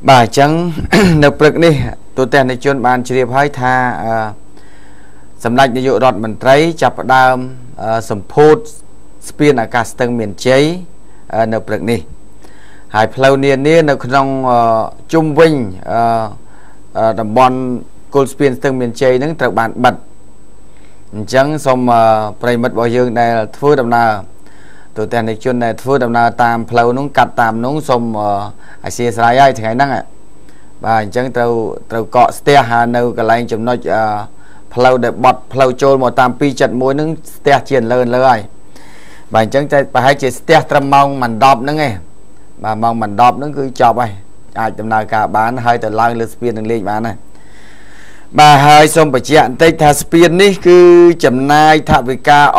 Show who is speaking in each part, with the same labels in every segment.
Speaker 1: bà chẳng nộp lực đi tôi tên này chuyên bàn chỉ hỏi tha sầm lạnh dụ đọt mình thấy chập đam sầm phốt spin ở cả tầng miền cháy nộp lực đi hai phao niên ở trong trung vinh đầm bòn cold spin tầng miền cháy nâng trực bản bật chẳng xong prey mất bao nhiêu này thưa đầm nào tôi tên này chuyên này thưa đầm nào tam phao nung cắt tam nung xong xe sai ai thì ngày năng ạ và chẳng tàu cọ ste hà nâu cái này chấm nói phao để bọt phao trôi một tam pi chặt muối nướng ste chuyển lên lời và chẳng bà hai chị ste trầm mong mình đọp nữa nghe bà mong mình đọp nó cứ chọc ai ai chấm nào cả bán hai tờ lang lên spin đừng lên bán này bà hai xong bà chặn tay thà spin ní cứ chấm nai thà với ca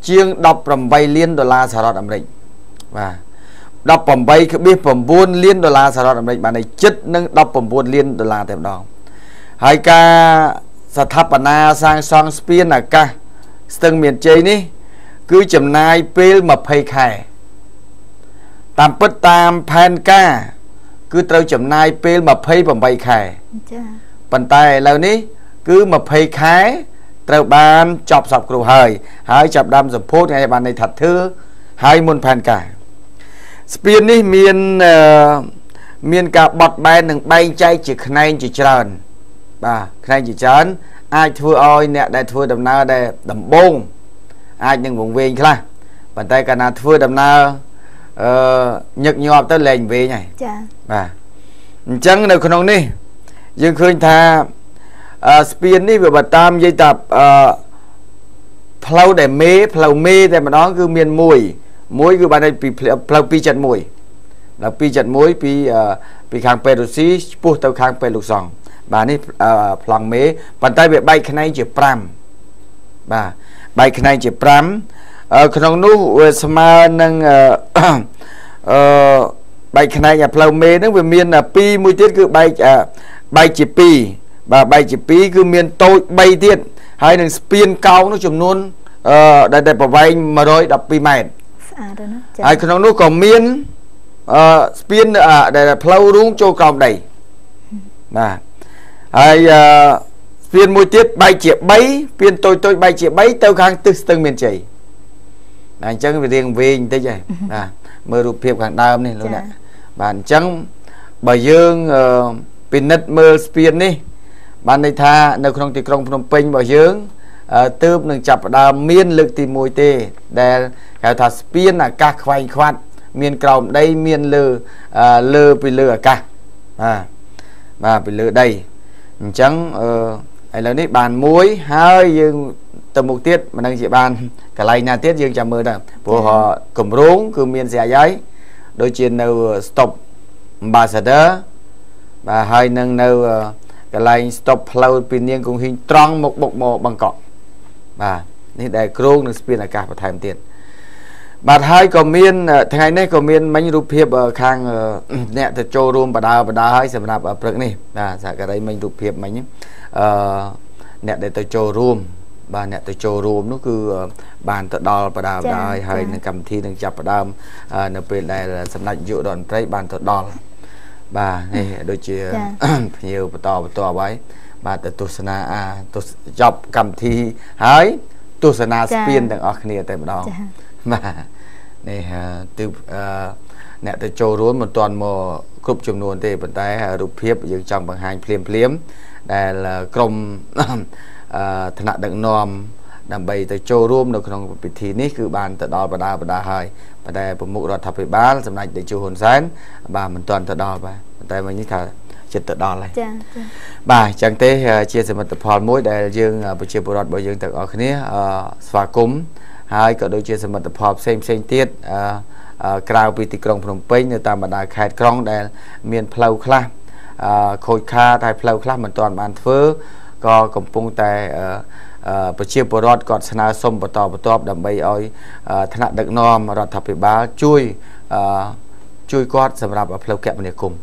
Speaker 1: chiêng đọc rầm bay liên $, Sởរដ្ឋអាមេរិកvà 18 គឺបៀស9 លាន$សហរដ្ឋអាមេរិកបានឲ្យចិត្តនឹង19 លាន$តែម្ដងហើយការស្ថាបនាសាងសង់ស្ពានអាកាសស្ទឹងមានជ័យនេះគឺចំណាយពេល20ខែតាមពិតតាមផែនការគឺត្រូវចំណាយពេល28ខែចាប៉ុន្តែឥឡូវនេះគឺ20ខែត្រូវបានចប់សពគ្រូហើយចាប់ដើមសម្ពោធថ្ងៃបាននៃថាធ្វើហើយមុនផែនការស្ពាននេះមានការបត់បែននិងបែងចែកជាខ្នែងជាច្រើនបាទខ្នែងជាច្រើនអាចធ្វើឲ្យអ្នកដែលធ្វើដំណើរដែលដំបងអាចនឹងវង្វេងខ្លះប៉ុន្តែកាលណាធ្វើដំណើរញឹកញាប់ទៅលែងវែងហើយចាបាទអញ្ចឹងនៅក្នុងនេះយើងឃើញថាស្ពាននេះវាបើតាមនិយាយថាផ្លូវដែលផ្លូវមេតែម្ដងគឺមានមួយគឺបានពីផ្លូវ271ពីខាងប៉េរូស៊ីឆ្ពោះទៅខាងប៉េលុកសង់បាទនេះប្លង់មេប៉ុន្តែវាបែកខ្នែងជា5បាទបែកខ្នែងជា5ក្នុងនោះវាស្មើនឹងបែកខ្នែងផ្លូវមេហ្នឹងវាមាន2មួយទៀតគឺបែកជា2បាទបែកជា2គឺមានតូច3ទៀតហើយនឹងស្ពានកោងនោះចំនួនដែលប្រវែង112ម៉ែត្រស្អាតណាស់ចា៎ហើយក្នុងនោះក៏មានស្ពានដែលផ្លូវរូងចូលក្រោមដីបាទហើយស្ពានមួយទៀតបែកជា3ស្ពានតូចបែកជា3ទៅខាងទិសស្ទឹងមានជ័យបាទអញ្ចឹងវារៀងវែងបន្តិចហើយបាទមើលរូបភាពខាងដើមនេះលោកអ្នកបាទអញ្ចឹងបើយើងពិនិត្យមើលស្ពាននេះបានន័យថានៅក្នុងទីក្រុងភ្នំពេញរបស់យើងទើបនឹងចាប់ផ្ដើមមានលើកទី1ទេដែលហៅថាស្ពានអាកាសខ្វែងខ្វាត់មានក្រោមដីមានលើពីលើអាកាសបាទពីលើដីអញ្ចឹងឥឡូវនេះបានមួយហើយយើងទៅមុខទៀតមិនដឹងជាបានកន្លែងណាទៀតយើងចាំមើលទៅព្រោះគម្រោងគឺមានស្រាប់ហើយដូចជានៅ stop ambassador បាទហើយនឹងនៅកន្លែង stop ផ្លូវពីនាងគង្ហីងត្រង់មកបុកមកបង្កក់បាទនេះដែលគ្រោងនឹងស្ពានអាកាសបន្ថែមទៀតបាទហើយក៏មានថ្ងៃនេះក៏មានមិញរូបភាពខាងអ្នកទៅចូលរួមបដាហើយសម្រាប់ព្រឹកនេះបាទសហការីមិញរូបភាពមិញអ្នកដែលទៅចូលរួមបាទអ្នកទៅចូលរួមនោះគឺបានទៅដល់បដាហើយនឹងកម្មវិធីនឹងចាប់ផ្ដើមនៅពេលដែលសម្ដេចនាយករដ្ឋមន្ត្រីបានទៅដល់បាទនេះដូចជាភ្ញៀវបន្តហើយបាទទៅទស្សនាចប់កម្មវិធីហើយទស្សនាស្ពានទាំងអស់គ្នាតែម្ដងបាទនេះទិបអ្នកទៅចូលរួមមិនទាន់មកគ្រប់ចំនួនទេប៉ុន្តែរូបភាពយើងចង់បង្ហាញភ្លាមដែលក្រុមថ្នាក់ដឹកនាំដើម្បីទៅចូលរួមនៅក្នុងពិធីនេះគឺបានទៅដល់បដាហើយប៉ុន្តែប្រមុខរដ្ឋាភិបាលសម្ដេចតេជោហ៊ុនសែនបាទមិនទាន់ទៅដល់បាទប៉ុន្តែមិញនេះថាចិត្តទៅដល់ហើយចា៎បាទអញ្ចឹងទេជាសមិទ្ធផលមួយដែលយើងប្រជាពលរដ្ឋរបស់យើងទាំងអស់គ្នាស្វាគមន៍ហើយក៏ដូចជាសមិទ្ធផលផ្សេងទៀតក្រៅពីទីក្រុងភ្នំពេញនៅតាមបណ្ដាខេត្តក្រុងដែលមានផ្លូវខ្លះខូចខាតហើយផ្លូវខ្លះមិនទាន់បានធ្វើក៏កំពុងតែប្រជាពលរដ្ឋគាត់ស្នើសុំបន្តដើម្បីឲ្យថ្នាក់ដឹកនាំរដ្ឋាភិបាលជួយគាត់សម្រាប់ផ្លូវគមនាគមន៍